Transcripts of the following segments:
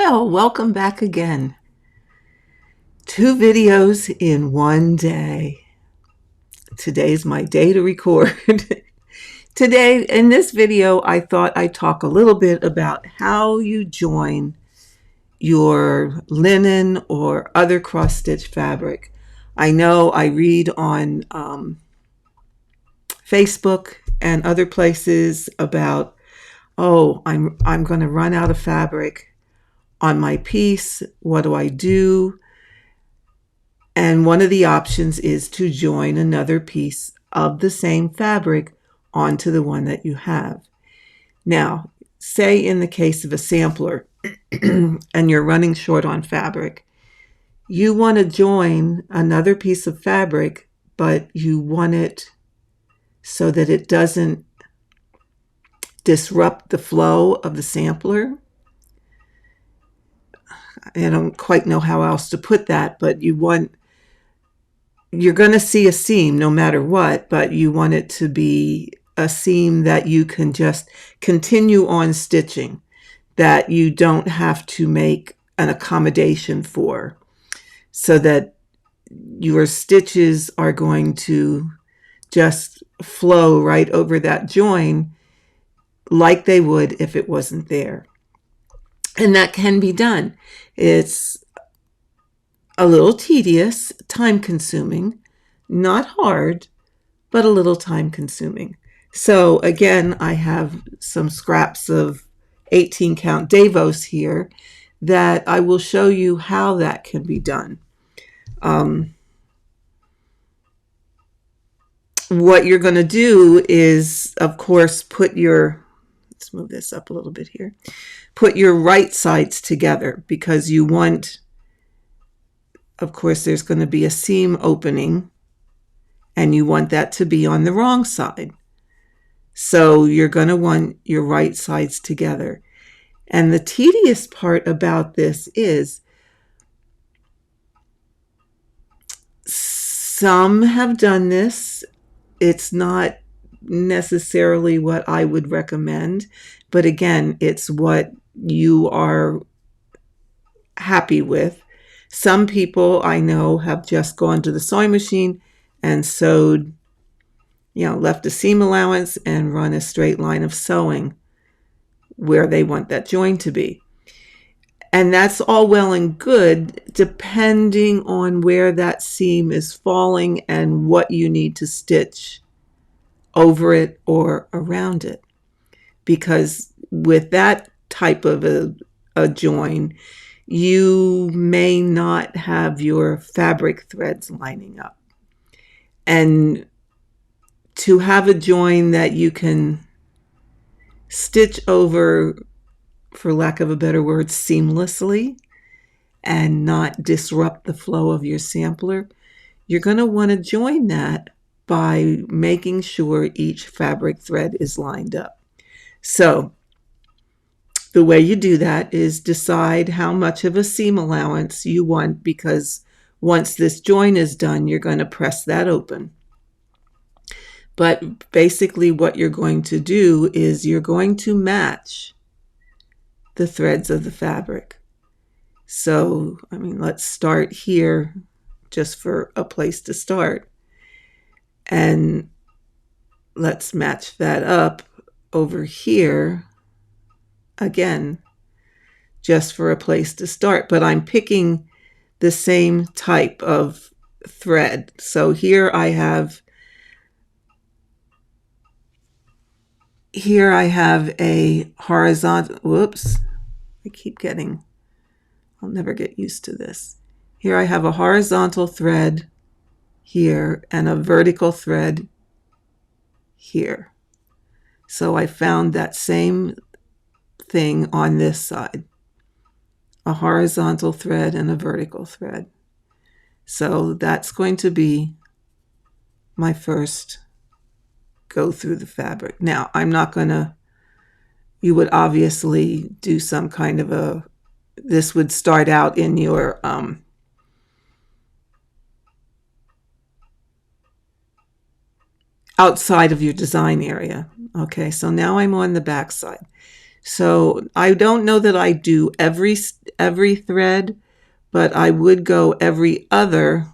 Well, welcome back again. 2 videos in one day. Today's my day to record. Today, in this video, I thought I'd talk a little bit about how you join your linen or other cross-stitch fabric. I know I read on Facebook and other places about, oh, I'm going to run out of fabric on my piece. What do I do? And one of the options is to join another piece of the same fabric onto the one that you have. Now, say in the case of a sampler and you're running short on fabric, you want to join another piece of fabric, but you want it so that it doesn't disrupt the flow of the sampler. I don't quite know how else to put that, but you're going to see a seam no matter what, but you want it to be a seam that you can just continue on stitching, that you don't have to make an accommodation for, so that your stitches are going to just flow right over that join like they would if it wasn't there. And that can be done. It's a little tedious, time-consuming, not hard, but a little time-consuming. So again, I have some scraps of 18-count Davos here that I will show you how that can be done. What you're going to do is, of course, let's move this up a little bit here, put your right sides together, because you want, of course, there's going to be a seam opening, and you want that to be on the wrong side. So you're going to want your right sides together. And the tedious part about this is some have done this. It's not necessarily what I would recommend, but again, it's what you are happy with. Some people I know have just gone to the sewing machine and sewed, left a seam allowance and run a straight line of sewing where they want that join to be. And that's all well and good, depending on where that seam is falling and what you need to stitch over it or around it. Because with that type of a join, you may not have your fabric threads lining up. And to have a join that you can stitch over, for lack of a better word, seamlessly and not disrupt the flow of your sampler, you're going to want to join that by making sure each fabric thread is lined up. So the way you do that is decide how much of a seam allowance you want, because once this join is done, you're going to press that open. But basically what you're going to do is you're going to match the threads of the fabric. So, let's start here just for a place to start. And let's match that up over here again, just for a place to start. But I'm picking the same type of thread. So here I have a horizontal, whoops, I'll never get used to this. Here I have a horizontal thread here and a vertical thread here. So I found that same thing on this side, a horizontal thread and a vertical thread. So that's going to be my first go through the fabric. Now, you would obviously do some kind of this would start out in your outside of your design area. Okay, so now I'm on the back side. So I don't know that I do every thread, but I would go every other.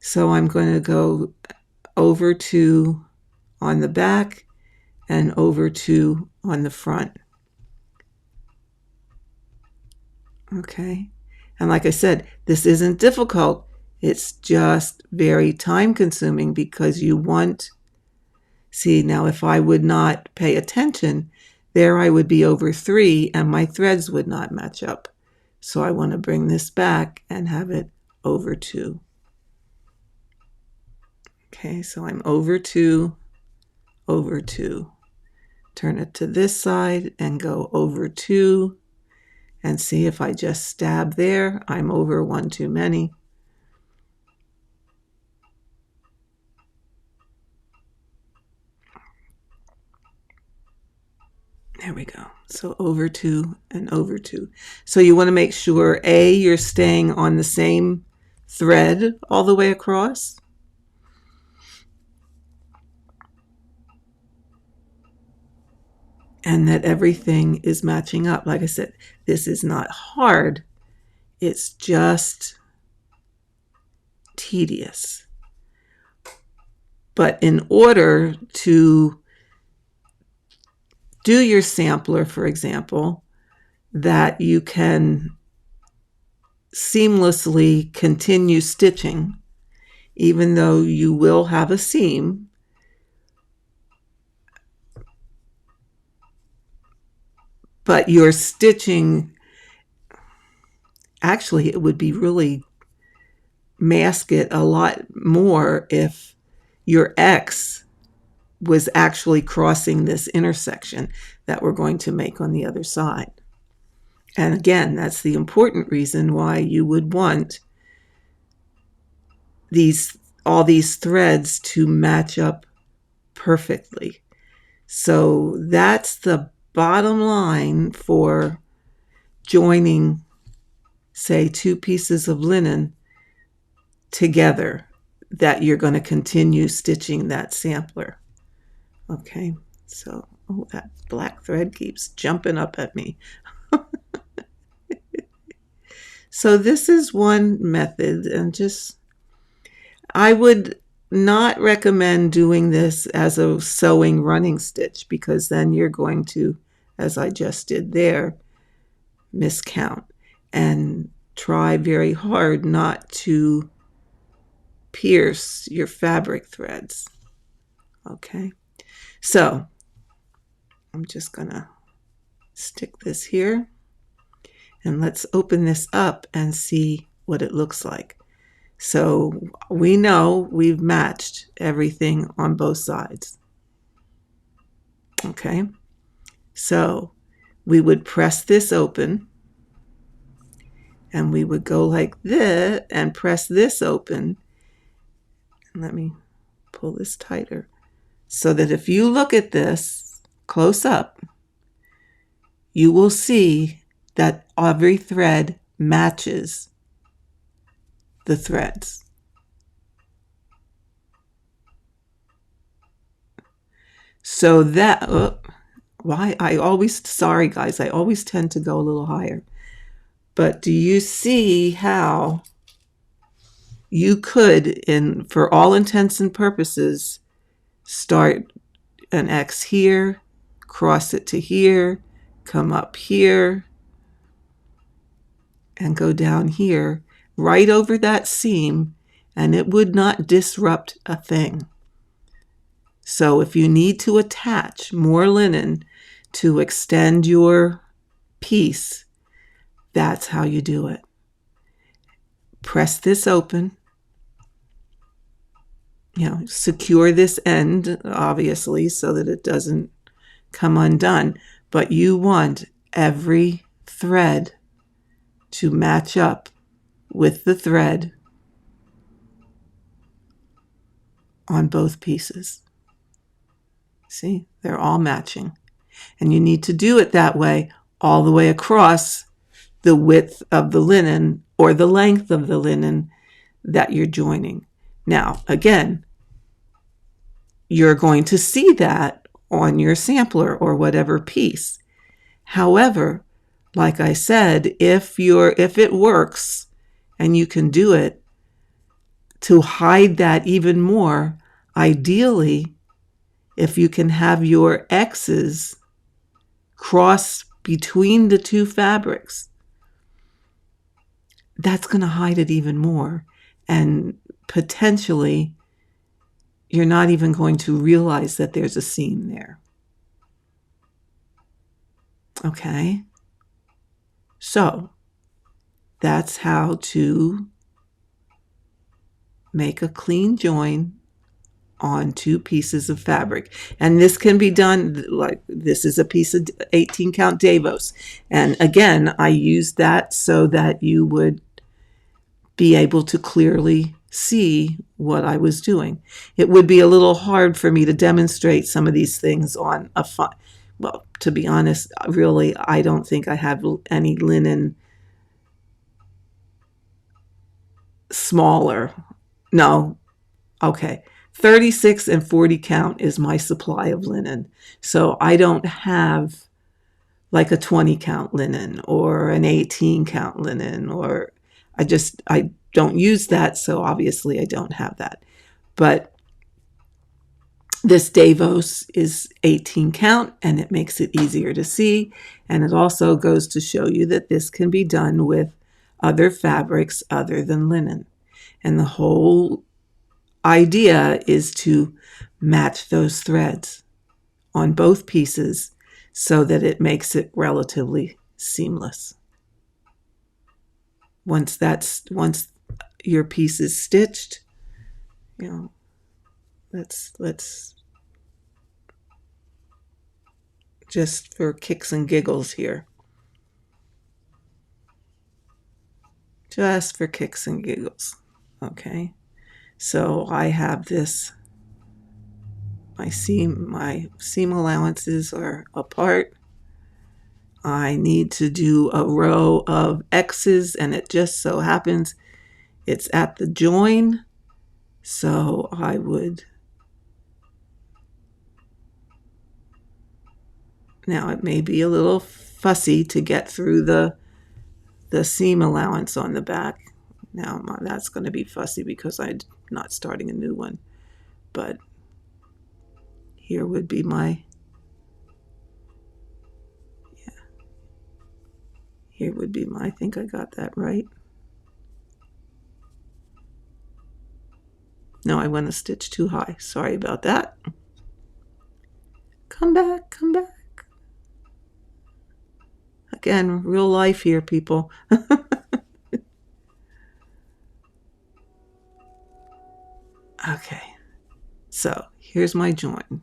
So I'm going to go over 2 on the back and over 2 on the front. Okay. And like I said, this isn't difficult. It's just very time consuming because you want, see, now if I would not pay attention, there I would be over 3 and my threads would not match up. So I want to bring this back and have it over 2. Okay, so I'm over 2, over 2. Turn it to this side and go over 2. And see, if I just stab there, I'm over 1 too many. There we go. So over 2 and over 2. So you want to make sure, A, you're staying on the same thread all the way across. And that everything is matching up. Like I said, this is not hard. It's just tedious. But in order to do your sampler, for example, that you can seamlessly continue stitching, even though you will have a seam, but your stitching, actually, it would be really mask it a lot more if your X was actually crossing this intersection that we're going to make on the other side. And again, that's the important reason why you would want all these threads to match up perfectly. So that's the bottom line for joining, say, 2 pieces of linen together, that you're going to continue stitching that sampler. Okay, so, oh, that black thread keeps jumping up at me. So this is one method, and just, I would not recommend doing this as a sewing running stitch, because then you're going to, as I just did there, miscount, and try very hard not to pierce your fabric threads. Okay, so I'm just gonna stick this here, and let's open this up and see what it looks like. So we know we've matched everything on both sides. Okay, so we would press this open, and we would go like this and press this open. And let me pull this tighter, so that if you look at this close up, you will see that every thread matches the threads. So that, sorry guys, I always tend to go a little higher. But do you see how you could, for all intents and purposes, start an X here, cross it to here, come up here, and go down here, right over that seam, and it would not disrupt a thing. So if you need to attach more linen to extend your piece, that's how you do it. Press this open. Secure this end, obviously, so that it doesn't come undone. But you want every thread to match up with the thread on both pieces. See, they're all matching. And you need to do it that way all the way across the width of the linen or the length of the linen that you're joining. Now, again, you're going to see that on your sampler or whatever piece. However, like I said, if it works and you can do it, to hide that even more, ideally, if you can have your X's cross between the two fabrics, that's going to hide it even more. And potentially, you're not even going to realize that there's a seam there. Okay? So, that's how to make a clean join on two pieces of fabric. And this can be done, like this is a piece of 18 count Davos. And again, I used that so that you would be able to clearly see what I was doing. It would be a little hard for me to demonstrate some of these things on a well, to be honest, really, I don't think I have any linen smaller. No. Okay. 36 and 40 count is my supply of linen. So I don't have like a 20 count linen or an 18 count linen, or I don't use that. So obviously I don't have that. But this Davos is 18 count and it makes it easier to see. And it also goes to show you that this can be done with other fabrics other than linen. And the whole idea is to match those threads on both pieces so that it makes it relatively seamless. Once your piece is stitched, let's just for kicks and giggles here. Just for kicks and giggles. Okay. So I have this, my seam allowances are apart. I need to do a row of X's, and it just so happens it's at the join. So I would, now it may be a little fussy to get through the seam allowance on the back. Now that's going to be fussy because I'm not starting a new one. But here would be my, here would be my, I think I got that right. No, I went a stitch too high. Sorry about that. Come back, come back. Again, real life here, people. Okay, so here's my join.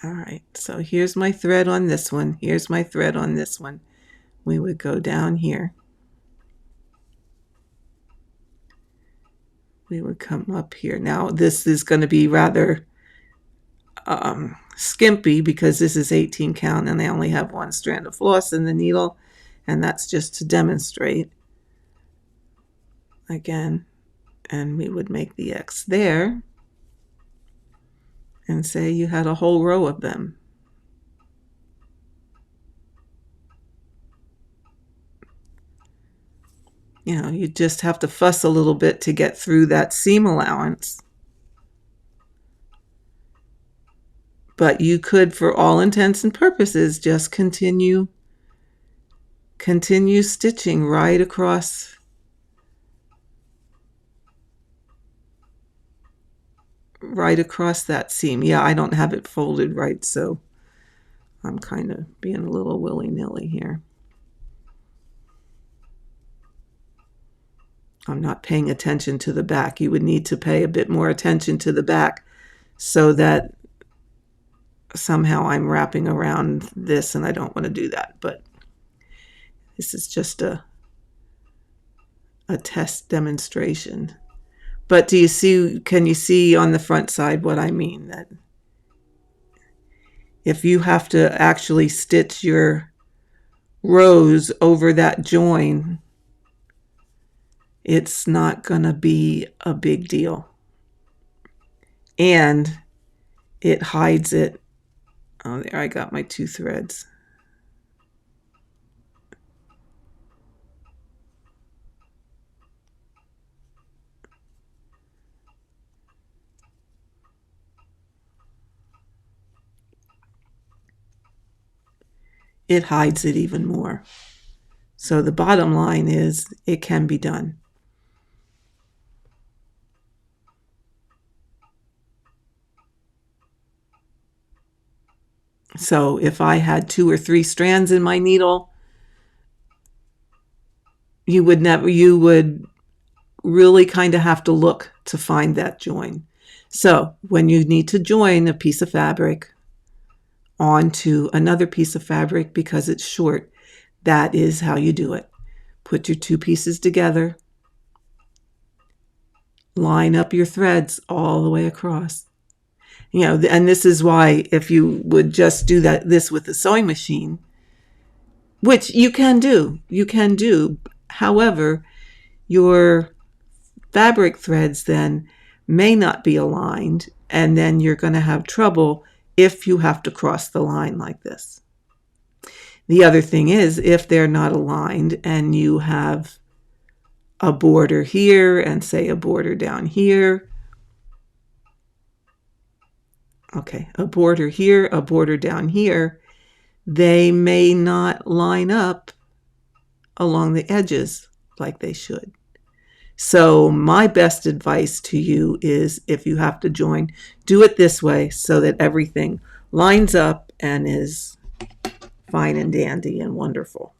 All right, so here's my thread on this one. Here's my thread on this one. We would go down here. We would come up here. Now, this is going to be rather skimpy because this is 18 count and I only have one strand of floss in the needle, and that's just to demonstrate. Again, and we would make the X there and say you had a whole row of them. You just have to fuss a little bit to get through that seam allowance. But you could, for all intents and purposes, just continue stitching right across that seam. Yeah, I don't have it folded right, so I'm kind of being a little willy-nilly here. I'm not paying attention to the back. You would need to pay a bit more attention to the back so that somehow I'm wrapping around this, and I don't want to do that. But this is just a test demonstration. But can you see on the front side what I mean? That if you have to actually stitch your rows over that join, it's not going to be a big deal. And it hides it Oh, there I got my 2 threads. It hides it even more. So the bottom line is it can be done. So if I had 2 or 3 strands in my needle, you would really kind of have to look to find that join. So when you need to join a piece of fabric onto another piece of fabric because it's short, that is how you do it. Put your 2 pieces together, line up your threads all the way across. And this is why if you would just do this with a sewing machine, which you can do. However, your fabric threads then may not be aligned, and then you're going to have trouble if you have to cross the line like this. The other thing is, if they're not aligned and you have a border here and say a border down here, okay, a border here, a border down here, they may not line up along the edges like they should. So my best advice to you is if you have to join, do it this way so that everything lines up and is fine and dandy and wonderful.